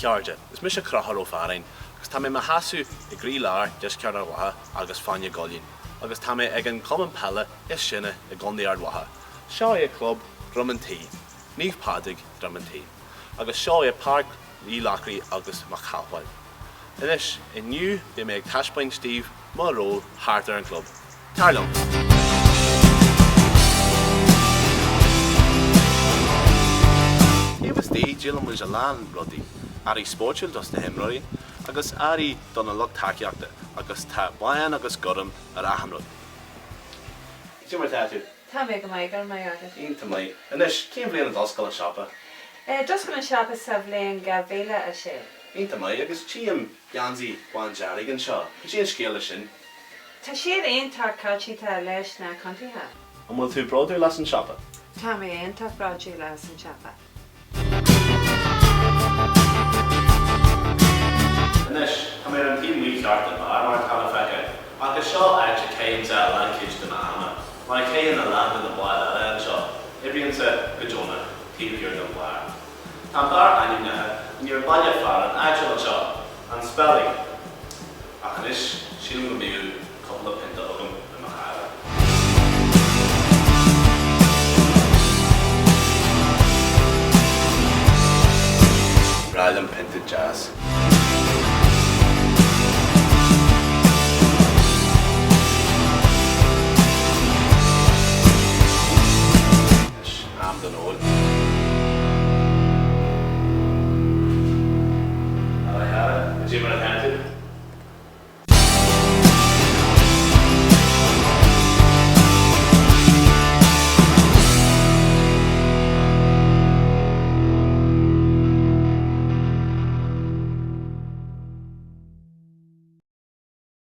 chearde, is mis a crachar ó farain, agus tá mé hasú I grí lár deisceart ar watha agus fáinne golín, agus tá mé ag an common peile is sinne I gcónaí Ard Mhacha. Seo é club Ríomhphost, Ríomh Pádraig Ríomhphost, agus seo é páirc Lacraí agus Macháil. Inis, inniu bhí mé ag taispain Steve má ról thart ar an club. Tarlum. Éhastí dílam muid a lán rudaí, airí spórtiúil dos na himráí, agus airí donna lug taceachta, agus tá bhain agus gurm ar ahanrud. Tí mar táú? Tá mé go maiid ar mai agad. Ínta mai. Inis, cén bblion an doscail an seapa? Doscail an seapa sa bhléon go bhéile a seol. Ínta mai, agus tíam Jansaí bhain dearig an seo. Tí an scéala sin. Tá siad aon tar cáiltíte leis na contíthe. An bhfuil tú pródú leis an seapa? Tá mé aon tar bráidú leis an seapa. Inis, tá mé an tíim mí ceart an mar tal fecha, agus seo aid céim sa leicid do na Mae céim na land yn y blaen ar eile seo, Ibrion sa gydona, tíbhíor na blaen. Tá bar anim na yn yw'r baile far an agil seo, an spelling. Ac yn is, sílim go miú